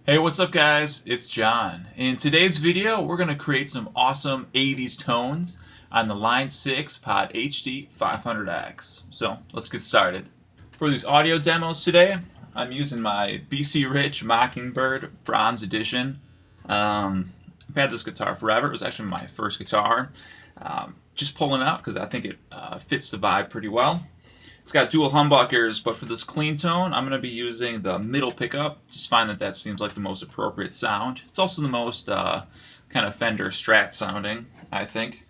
Hey, what's up guys? It's John. In today's video, we're going to create some awesome 80s tones on the Line 6 POD HD500x. So let's get started. For these audio demos today, I'm using my BC Rich Mockingbird Bronze Edition. I've had this guitar forever. It was actually my first guitar. Just pulling out because I think it fits the vibe pretty well. It's got dual humbuckers, but for this clean tone, I'm going to be using the middle pickup. Just find that seems like the most appropriate sound. It's also the most kind of Fender Strat sounding, I think.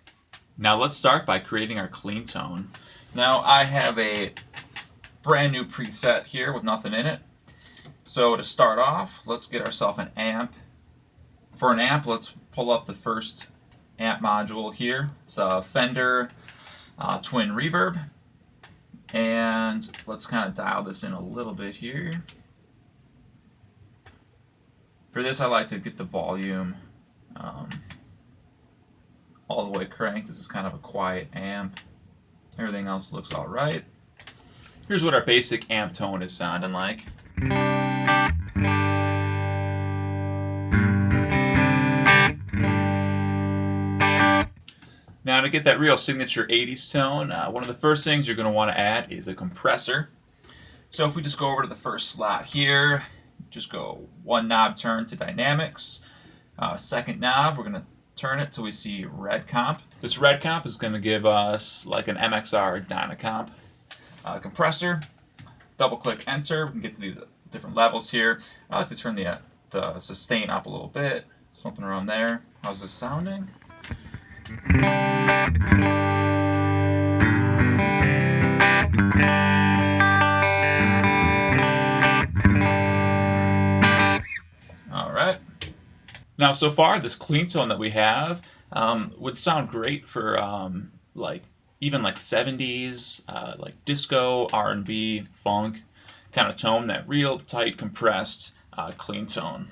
Now let's start by creating our clean tone. Now I have a brand new preset here with nothing in it. So to start off, let's get ourselves an amp. For an amp, let's pull up the first amp module here. It's a Fender Twin Reverb. And let's kind of dial this in a little bit here. For this, I like to get the volume all the way cranked. This is kind of a quiet amp. Everything else looks all right. Here's what our basic amp tone is sounding like. Now to get that real signature 80s tone, one of the first things you're going to want to add is a compressor. So if we just go over to the first slot here, just go one knob turn to dynamics. Second knob, we're going to turn it till we see red comp. This red comp is going to give us like an MXR Dynacomp compressor. Double click enter, we can get to these different levels here. I like to turn the sustain up a little bit, something around there. How's this sounding? Alright. Now so far this clean tone that we have would sound great for even like 70s, like disco, R&B, funk kind of tone, that real tight compressed clean tone.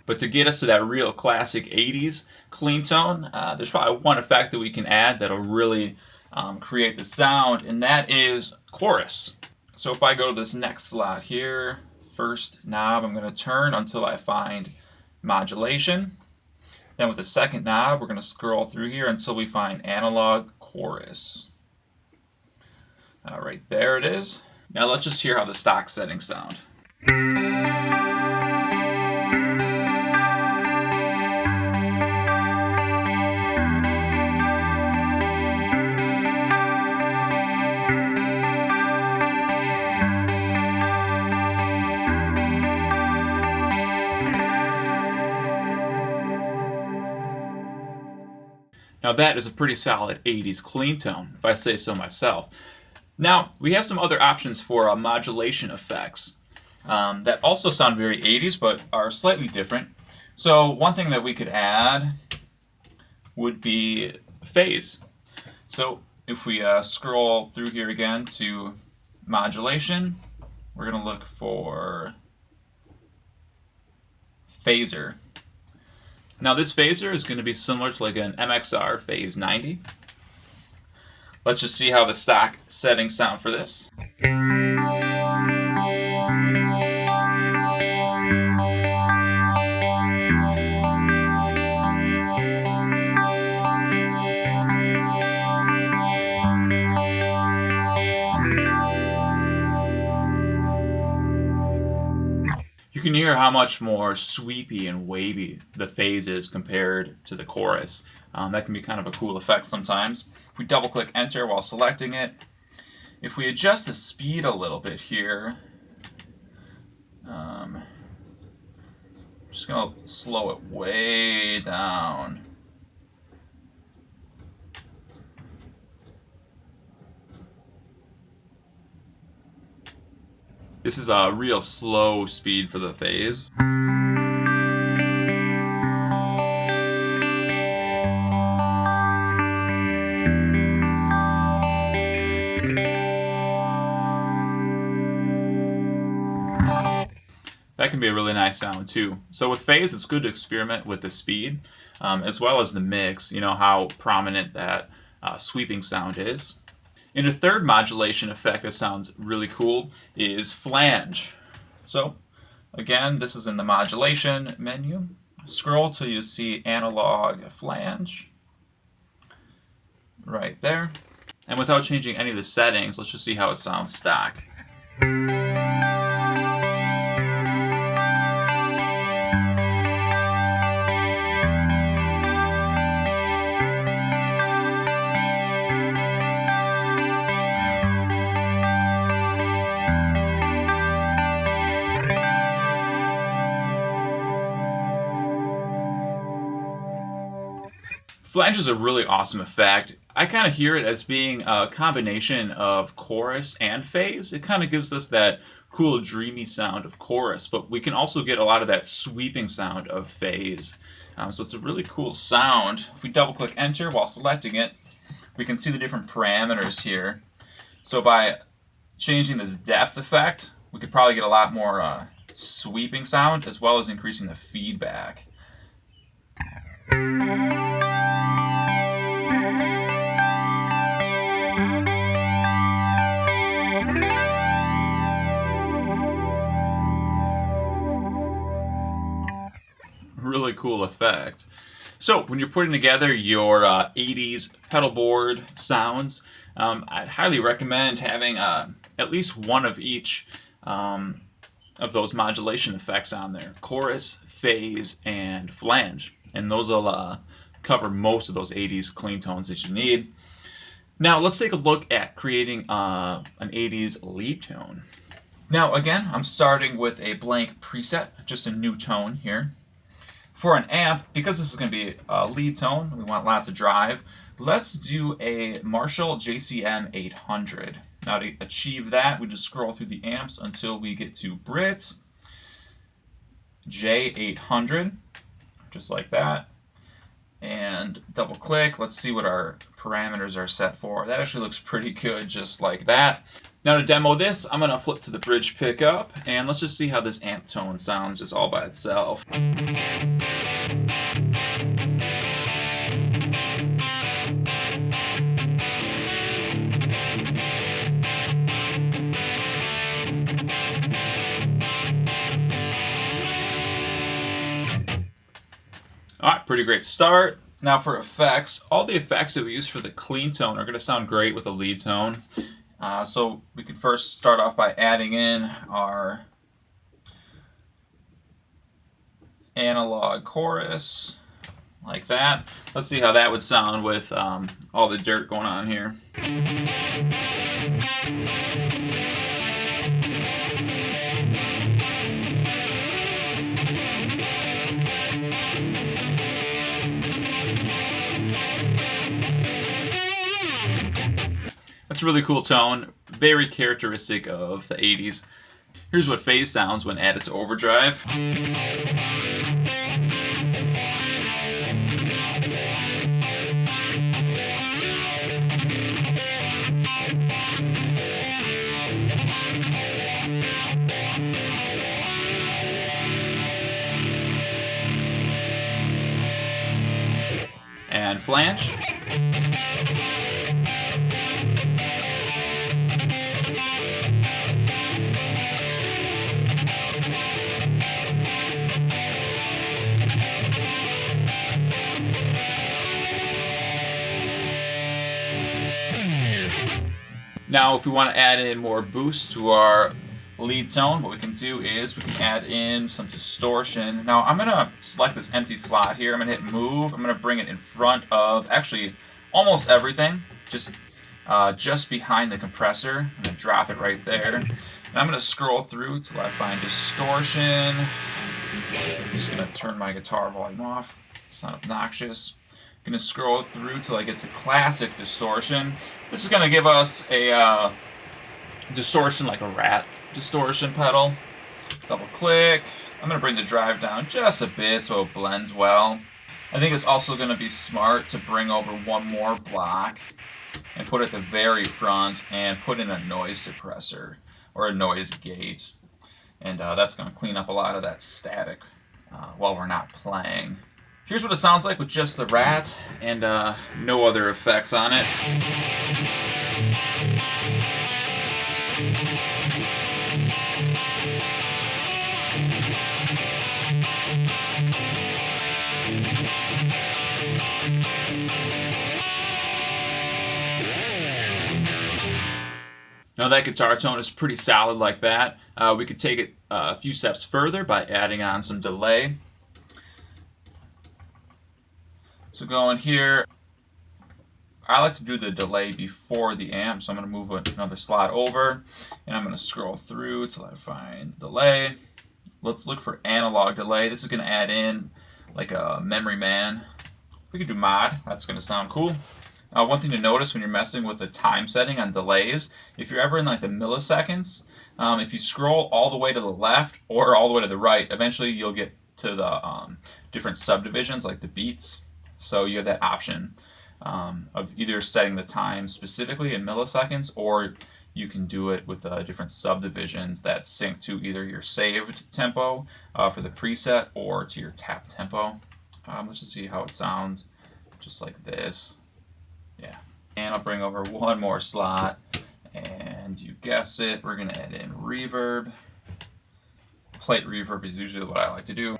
But to get us to that real classic 80s clean tone, there's probably one effect that we can add that'll really create the sound, and that is chorus. So if I go to this next slot here, first knob, I'm going to turn until I find modulation. Then with the second knob, we're going to scroll through here until we find analog chorus. All right, there it is. Now let's just hear how the stock settings sound. Now that is a pretty solid 80s clean tone, if I say so myself. Now, we have some other options for modulation effects that also sound very 80s, but are slightly different. So one thing that we could add would be phase. So if we scroll through here again to modulation, we're going to look for phaser. Now this phaser is going to be similar to like an MXR Phase 90. Let's just see how the stock settings sound for this. You can hear how much more sweepy and wavy the phase is compared to the chorus. That can be kind of a cool effect sometimes. If we double click enter while selecting it, if we adjust the speed a little bit here, I'm just going to slow it way down. This is a real slow speed for the phase. That can be a really nice sound too. So with phase, it's good to experiment with the speed, as well as the mix, how prominent that sweeping sound is. And a third modulation effect that sounds really cool is flange. So again, this is in the modulation menu. Scroll till you see analog flange right there. And without changing any of the settings, let's just see how it sounds stock. Flange is a really awesome effect. I kind of hear it as being a combination of chorus and phase. It kind of gives us that cool, dreamy sound of chorus, but we can also get a lot of that sweeping sound of phase. So it's a really cool sound. If we double-click enter while selecting it, we can see the different parameters here. So by changing this depth effect, we could probably get a lot more sweeping sound, as well as increasing the feedback. Really cool effect. So when you're putting together your 80s pedal board sounds, I'd highly recommend having at least one of each of those modulation effects on there: chorus, phase, and flange. And those will cover most of those 80s clean tones that you need. Now let's take a look at creating an 80s lead tone. Now again, I'm starting with a blank preset, just a new tone here. For an amp, because this is going to be a lead tone, we want lots of drive, let's do a Marshall JCM 800. Now to achieve that, we just scroll through the amps until we get to Brit J800, just like that. And double click, let's see what our parameters are set for. That actually looks pretty good, just like that. Now to demo this, I'm going to flip to the bridge pickup, and let's just see how this amp tone sounds just all by itself. Alright, pretty great start. Now for effects, all the effects that we use for the clean tone are going to sound great with a lead tone. So we could first start off by adding in our analog chorus, like that. Let's see how that would sound with all the dirt going on here. That's a really cool tone, very characteristic of the 80s. Here's what phase sounds when added to overdrive. And flange. Now, if we want to add in more boost to our lead tone, what we can do is we can add in some distortion. Now, I'm going to select this empty slot here. I'm going to hit move. I'm going to bring it in front of actually almost everything, just behind the compressor. I'm going to drop it right there. And I'm going to scroll through till I find distortion. I'm just going to turn my guitar volume off. It's not obnoxious. I'm going to scroll through till I get to classic distortion. This is going to give us a distortion like a rat distortion pedal. Double click. I'm going to bring the drive down just a bit so it blends well. I think it's also going to be smart to bring over one more block and put it at the very front and put in a noise suppressor or a noise gate. and that's going to clean up a lot of that static while we're not playing. Here's what it sounds like with just the rat and no other effects on it. Now that guitar tone is pretty solid like that. We could take it a few steps further by adding on some delay. So going here, I like to do the delay before the amp, so I'm going to move another slot over, and I'm going to scroll through till I find delay. Let's look for analog delay. This is going to add in like a memory man. We could do mod. That's going to sound cool. One thing to notice when you're messing with the time setting on delays, if you're ever in like the milliseconds, if you scroll all the way to the left or all the way to the right, eventually you'll get to the different subdivisions like the beats. So you have that option of either setting the time specifically in milliseconds, or you can do it with different subdivisions that sync to either your saved tempo for the preset or to your tap tempo. Let's just see how it sounds, just like this. Yeah. And I'll bring over one more slot, and you guessed it, we're going to add in reverb. Plate reverb is usually what I like to do.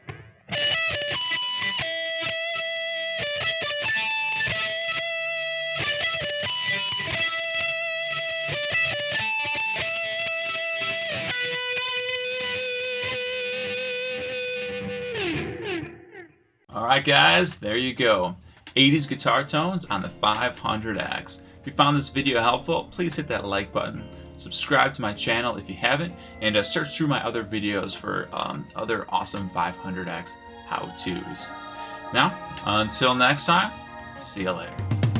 Alright guys, there you go. 80s guitar tones on the 500X. If you found this video helpful, please hit that like button. Subscribe to my channel if you haven't, and search through my other videos for other awesome 500X how-tos. Now, until next time, see you later.